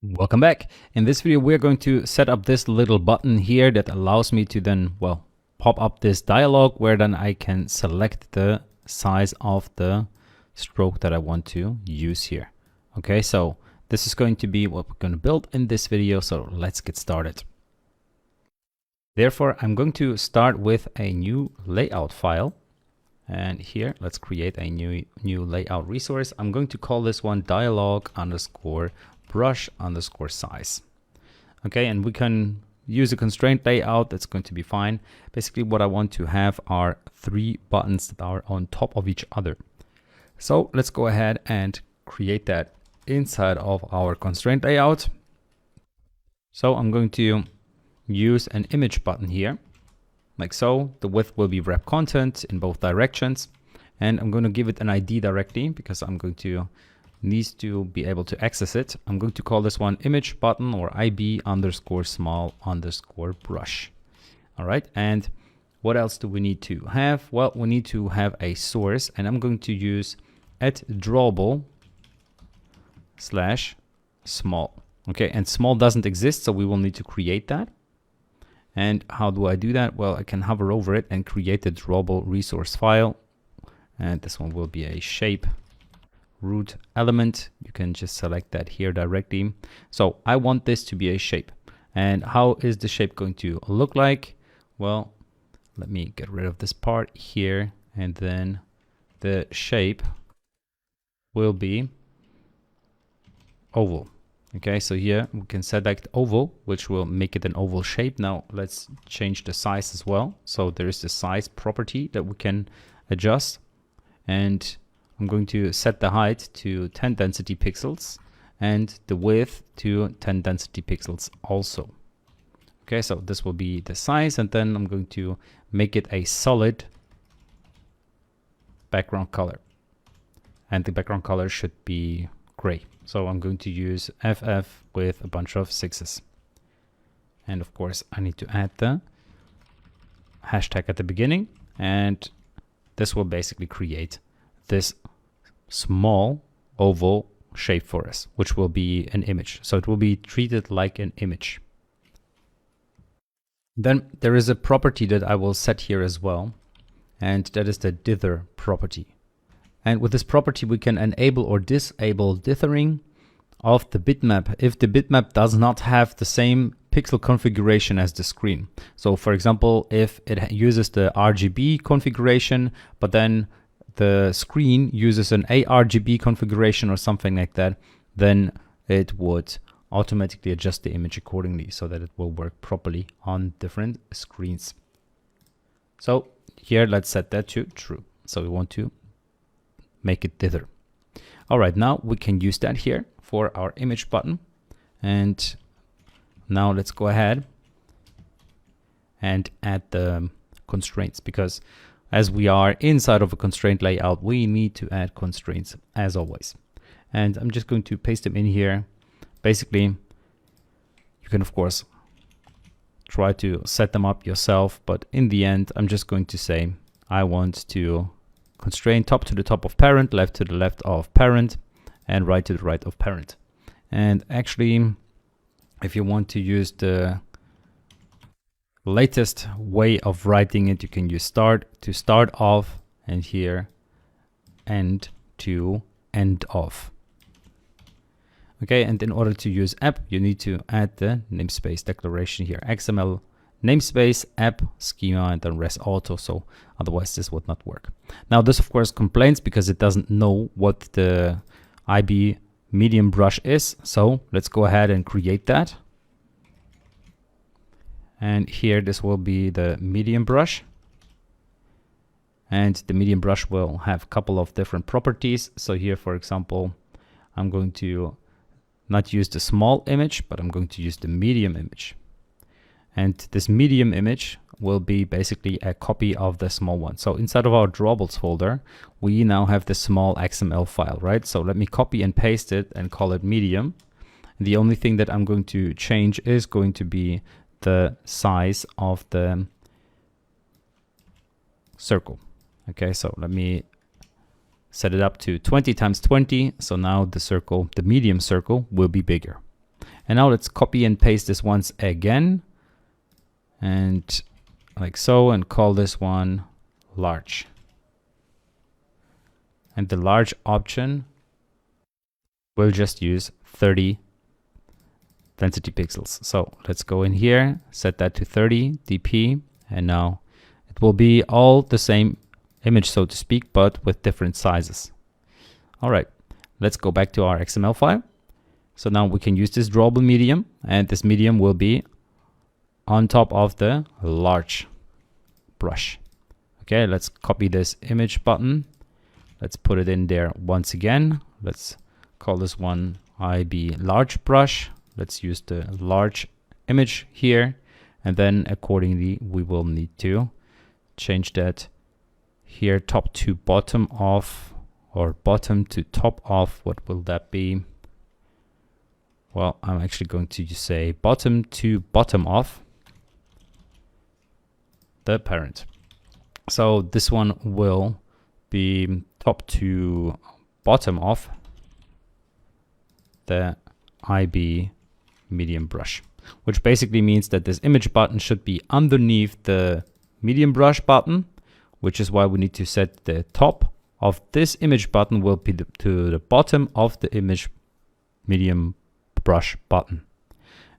Welcome back. In this video, we're going to set up this little button here that allows me to then, well, pop up this dialog where then I can select the size of the stroke that I want to use here. Okay, so this is going to be what we're going to build in this video. So let's get started. Therefore, I'm going to start with a new layout file. And here, let's create a new layout resource. I'm going to call this one dialog_brush_size. Okay, and we can use a constraint layout. That's going to be fine. Basically, what I want to have are 3 buttons that are on top of each other. So let's go ahead and create that inside of our constraint layout. So I'm going to use an image button here, like so. The width will be wrap content in both directions, and I'm going to give it an ID directly because I'm going to need to be able to access it. I'm going to call this one image button or IB_small_brush. All right, and what else do we need to have? Well, we need to have a source, and I'm going to use @drawable/small. Okay, and small doesn't exist, so we will need to create that. And how do I do that? Well, I can hover over it and create the drawable resource file. And this one will be a shape root element. You can just select that here directly. So I want this to be a shape. And how is the shape going to look like? Well, let me get rid of this part here. And then the shape will be oval. Okay, so here we can select oval, which will make it an oval shape. Now let's change the size as well. So there is the size property that we can adjust. And I'm going to set the height to 10 density pixels and the width to 10 density pixels also. Okay, so this will be the size, and then I'm going to make it a solid background color. And the background color should be gray. So I'm going to use FF with a bunch of 6s. And of course, I need to add the hashtag at the beginning. And this will basically create this small oval shape for us, which will be an image. So it will be treated like an image. Then there is a property that I will set here as well. And that is the dither property. And with this property, we can enable or disable dithering of the bitmap if the bitmap does not have the same pixel configuration as the screen. So for example, if it uses the RGB configuration, but then the screen uses an ARGB configuration or something like that, then it would automatically adjust the image accordingly so that it will work properly on different screens. So here, let's set that to true. So we want to make it dither. All right, now we can use that here for our image button. And now let's go ahead and add the constraints, because as we are inside of a constraint layout, we need to add constraints as always. And I'm just going to paste them in here. Basically, you can of course try to set them up yourself, but in the end, I'm just going to say I want to constrain top to the top of parent, left to the left of parent, and right to the right of parent. And actually, if you want to use the latest way of writing it, you can use start to start off, and here end to end off. Okay, and in order to use app, you need to add the namespace declaration here, XML namespace app schema and then res auto, so otherwise this would not work. Now this of course complains because it doesn't know what the IB medium brush is, so let's go ahead and create that. And here this will be the medium brush, and the medium brush will have a couple of different properties. So here, for example, I'm going to not use the small image, but I'm going to use the medium image. And this medium image will be basically a copy of the small one. So inside of our drawables folder, we now have the small XML file, right? So let me copy and paste it and call it medium. And the only thing that I'm going to change is going to be the size of the circle. Okay, so let me set it up to 20 × 20. So now the circle, the medium circle, will be bigger. And now let's copy and paste this once again, and like so, and call this one large. And the large option will just use 30 density pixels. So let's go in here, set that to 30 dp, and now it will be all the same image, so to speak, but with different sizes. All right, let's go back to our XML file. So now we can use this drawable medium, and this medium will be on top of the large brush. Okay, let's copy this image button. Let's put it in there once again. Let's call this one IB large brush. Let's use the large image here, and then accordingly we will need to change that here, top to bottom of, or bottom to top of. What will that be? Well, I'm actually going to say bottom to bottom of the parent. So this one will be top to bottom of the IB medium brush, which basically means that this image button should be underneath the medium brush button, which is why we need to set the top of this image button will be to the bottom of the image medium brush button.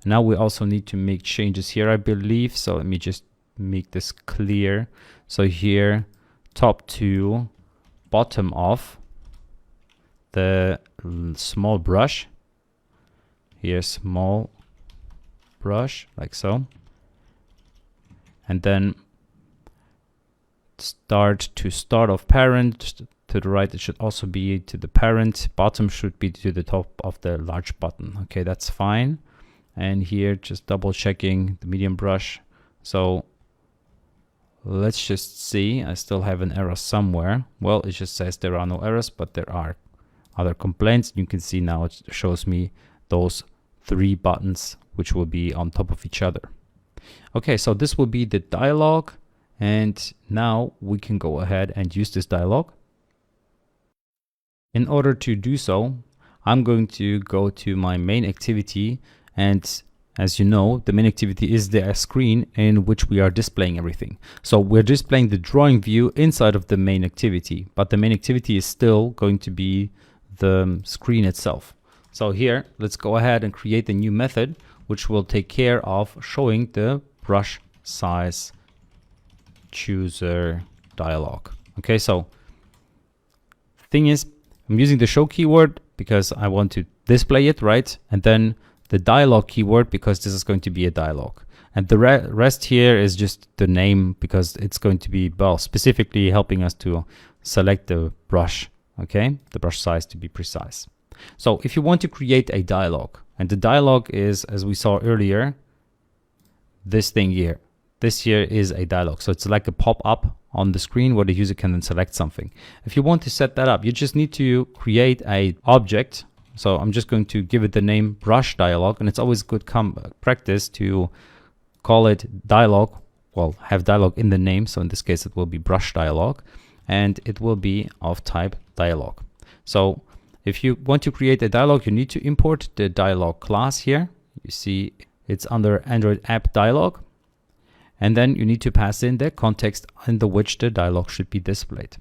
And now we also need to make changes here, I believe. So let me just make this clear. So here, top to bottom of the small brush. Here, small brush, like so. And then start of parent. To the right, it should also be to the parent. Bottom should be to the top of the large button. Okay, that's fine. And here, just double checking the medium brush. So let's just see. I still have an error somewhere. Well, it just says there are no errors, but there are other complaints. You can see now it shows me those 3 buttons which will be on top of each other. Okay, so this will be the dialog, and now we can go ahead and use this dialog. In order to do so, I'm going to go to my main activity, and as you know, the main activity is the screen in which we are displaying everything. So we're displaying the drawing view inside of the main activity, but the main activity is still going to be the screen itself. So here, let's go ahead and create a new method which will take care of showing the brush size chooser dialog. Okay, so thing is, I'm using the show keyword because I want to display it, right? And then the dialog keyword because this is going to be a dialog. And the rest here is just the name because it's going to be, well, specifically helping us to select the brush, okay? The brush size to be precise. So if you want to create a dialog, and the dialog is, as we saw earlier, this thing here. This here is a dialog. So it's like a pop-up on the screen where the user can then select something. If you want to set that up, you just need to create a object. So I'm just going to give it the name brush dialog, and it's always good practice to call it dialog, well, have dialog in the name. So in this case, it will be brush dialog, and it will be of type dialog. So if you want to create a dialog, you need to import the dialog class here. You see it's under Android app dialog. And then you need to pass in the context under which the dialog should be displayed.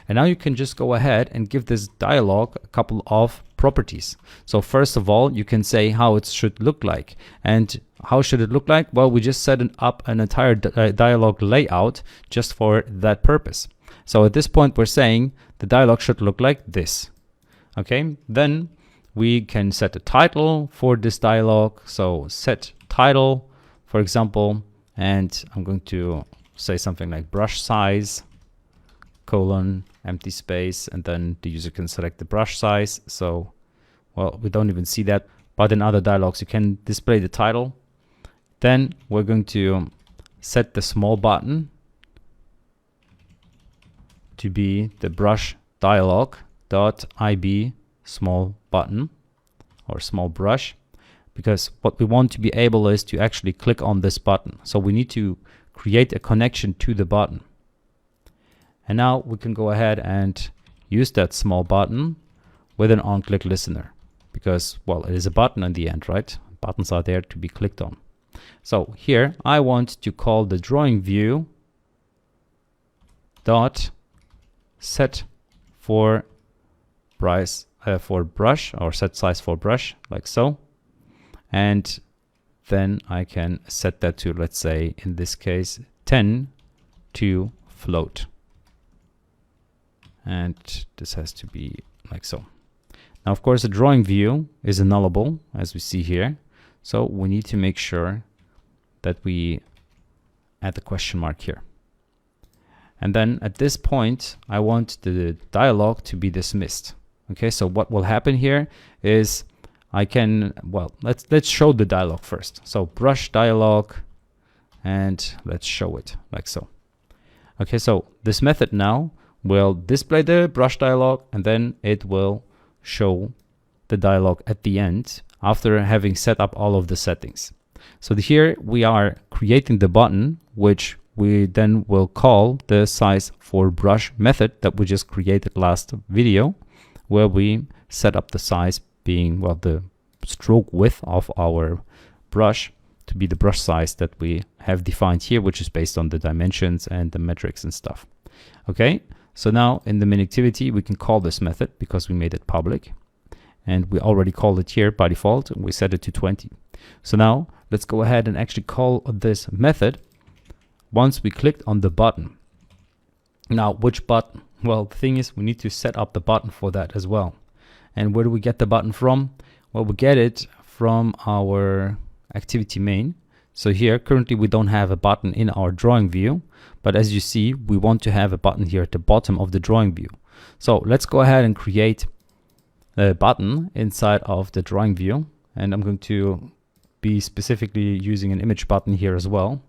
And now you can just go ahead and give this dialog a couple of properties. So first of all, you can say how it should look like. And how should it look like? Well, we just set up an entire dialog layout just for that purpose. So at this point, we're saying the dialog should look like this. Okay, then we can set a title for this dialog. So set title, for example, and I'm going to say something like brush size, colon, empty space, and then the user can select the brush size. So, well, we don't even see that, but in other dialogs, you can display the title. Then we're going to set the small button to be the brush dialog.ib small button or small brush, because what we want to be able is to actually click on this button. So we need to create a connection to the button. And now we can go ahead and use that small button with an on-click listener because, well, it is a button in the end, right? buttons are there to be clicked on. So here I want to call the drawing view dot set for price for brush, or set size for brush, like so. And then I can set that to, let's say in this case, 10 to float. And this has to be like so. Now, of course, the drawing view is a nullable, as we see here. So we need to make sure that we add the question mark here. And then at this point, I want the dialog to be dismissed. Okay, so what will happen here is I can, well, let's show the dialog first. So brush dialog, and let's show it like so. Okay, so this method now will display the brush dialog, and then it will show the dialog at the end after having set up all of the settings. So here we are creating the button, which we then will call the size for brush method that we just created last video, where we set up the size being, well, the stroke width of our brush to be the brush size that we have defined here, which is based on the dimensions and the metrics and stuff. Okay, so now in the main activity, we can call this method because we made it public, and we already called it here by default, and we set it to 20. So now let's go ahead and actually call this method once we clicked on the button. Now, which button? Well, the thing is, we need to set up the button for that as well. And where do we get the button from? Well, we get it from our activity main. So here, currently we don't have a button in our drawing view, but as you see, we want to have a button here at the bottom of the drawing view. So let's go ahead and create a button inside of the drawing view. And I'm going to be specifically using an image button here as well.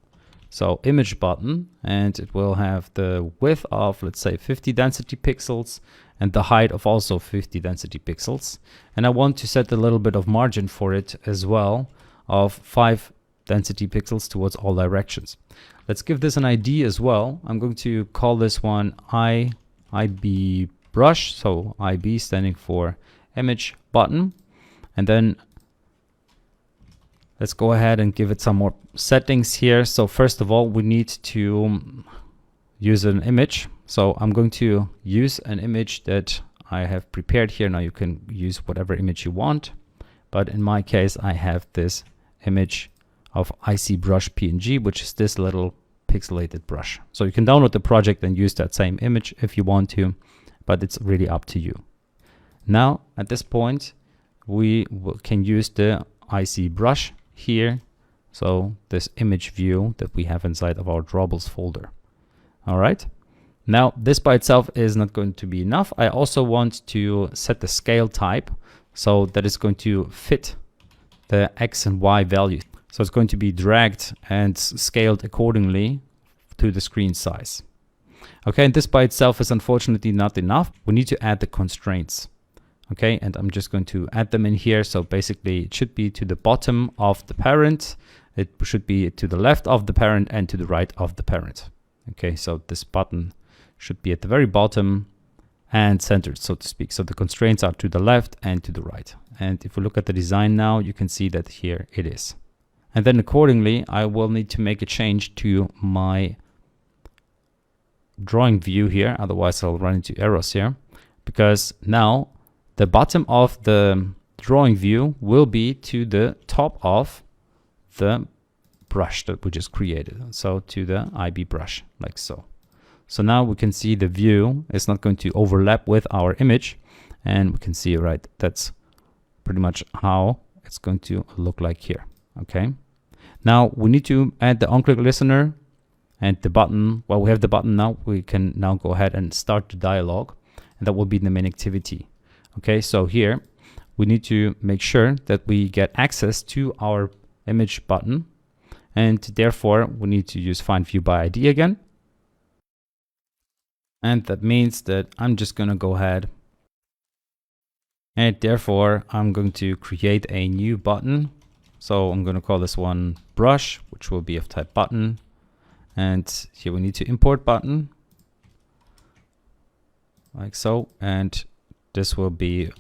So image button, and it will have the width of, let's say, 50 density pixels and the height of also 50 density pixels. And I want to set a little bit of margin for it as well of 5 density pixels towards all directions. Let's give this an ID as well. I'm going to call this one IB brush. So IB standing for image button. And then let's go ahead and give it some more settings here. So first of all, we need to use an image. So I'm going to use an image that I have prepared here. Now you can use whatever image you want, but in my case, I have this image of IC brush PNG, which is this little pixelated brush. So you can download the project and use that same image if you want to, but it's really up to you. Now, at this point, we can use the IC brush here. So this image view that we have inside of our drawables folder. All right. Now this by itself is not going to be enough. I also want to set the scale type so that it's going to fit the X and Y value. So it's going to be dragged and scaled accordingly to the screen size. Okay, and this by itself is unfortunately not enough. We need to add the constraints. Okay, and I'm just going to add them in here. So basically it should be to the bottom of the parent. It should be to the left of the parent and to the right of the parent. Okay, so this button should be at the very bottom and centered, so to speak. So the constraints are to the left and to the right. And if we look at the design now, you can see that here it is. And then accordingly, I will need to make a change to my drawing view here. Otherwise I'll run into errors here, because now the bottom of the drawing view will be to the top of the brush that we just created. So to the IB brush, like so. So now we can see the view is not going to overlap with our image, and we can see, right, that's pretty much how it's going to look like here. Okay. Now we need to add the on-click listener and the button. Well, we have the button now. We can now go ahead and start the dialog, and that will be the main activity. Okay, so here we need to make sure that we get access to our image button, and therefore we need to use find view by ID again. And that means that I'm just going to go ahead and therefore I'm going to create a new button. So I'm going to call this one brush, which will be of type button. And here we need to import button like so. And this will be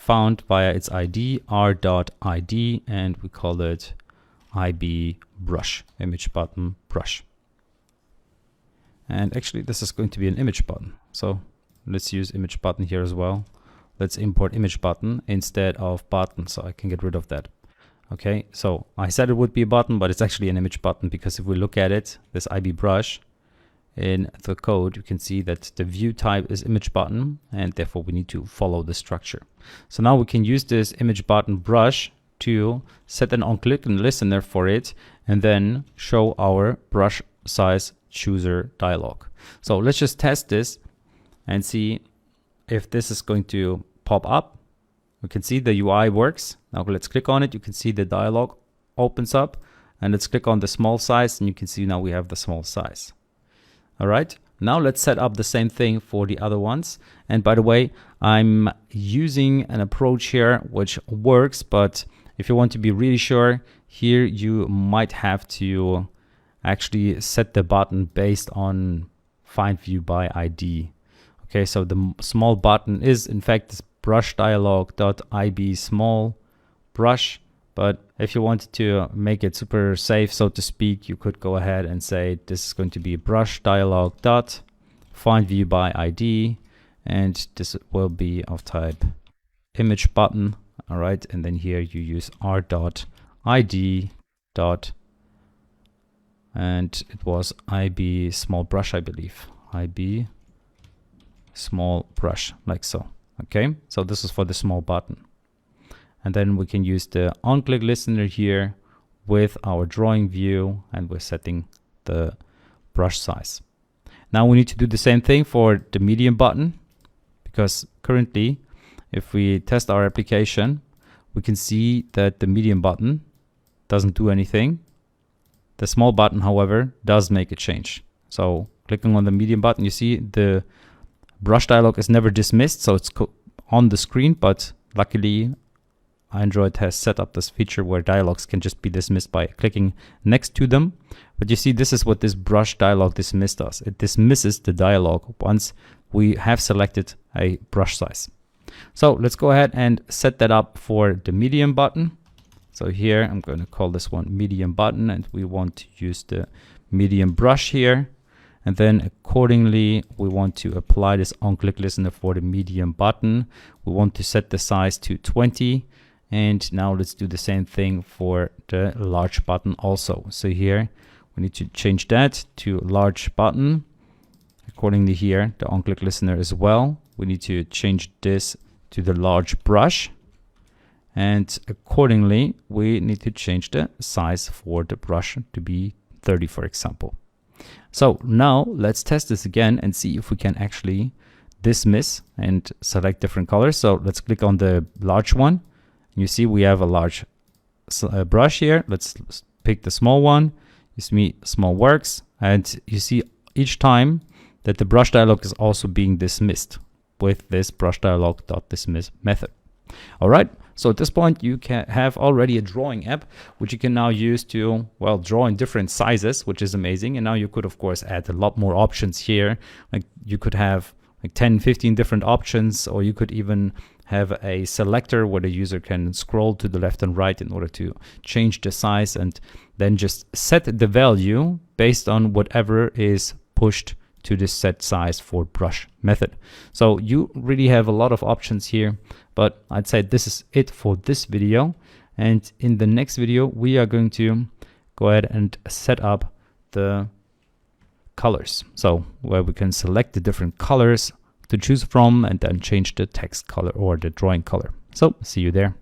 found via its ID, r.id, and we call it IB brush, image button brush. And actually this is going to be an image button. So let's use image button here as well. Let's import image button instead of button, so I can get rid of that. Okay, so I said it would be a button, but it's actually an image button, because if we look at it, this IB brush in the code, you can see that the view type is image button, and therefore we need to follow the structure. So now we can use this image button brush to set an on-click and listener for it, and then show our brush size chooser dialog. So let's just test this and see if this is going to pop up. We can see the UI works. Now let's click on it. You can see the dialog opens up, and let's click on the small size, and you can see now we have the small size. All right, now let's set up the same thing for the other ones. And by the way, I'm using an approach here which works, but if you want to be really sure, here you might have to actually set the button based on find view by ID. Okay, so the small button is in fact this brush dialog.ib small brush, but if you wanted to make it super safe, so to speak, you could go ahead and say this is going to be brush dialog dot find view by ID, and this will be of type image button. All right, and then here you use r.id dot, and it was IB small brush, I believe, IB small brush, like so. Okay, so this is for the small button. And then we can use the on-click listener here with our drawing view, and we're setting the brush size. Now we need to do the same thing for the medium button, because currently if we test our application, we can see that the medium button doesn't do anything. The small button, however, does make a change. So clicking on the medium button, you see the brush dialog is never dismissed, so it's on the screen, but luckily Android has set up this feature where dialogs can just be dismissed by clicking next to them. But you see, this is what this brush dialog dismiss does. It dismisses the dialog once we have selected a brush size. So let's go ahead and set that up for the medium button. So here I'm going to call this one medium button, and we want to use the medium brush here. And then accordingly, we want to apply this on-click listener for the medium button. We want to set the size to 20. And now let's do the same thing for the large button also. So here we need to change that to large button. Accordingly here, the on-click listener as well. We need to change this to the large brush. And accordingly, we need to change the size for the brush to be 30, for example. So now let's test this again and see if we can actually dismiss and select different colors. So let's click on the large one. You see we have a large brush here. Let's pick the small one. You see small works, and you see each time that the brush dialog is also being dismissed with this brush dialog.dismiss method. All right, so at this point you can have already a drawing app which you can now use to, well, draw in different sizes, which is amazing. And now you could of course add a lot more options here. Like you could have like 10, 15 different options, or you could even have a selector where the user can scroll to the left and right in order to change the size, and then just set the value based on whatever is pushed to the set size for brush method. So you really have a lot of options here, but I'd say this is it for this video. And in the next video, we are going to go ahead and set up the colors. So where we can select the different colors to choose from and then change the text color or the drawing color. So see you there.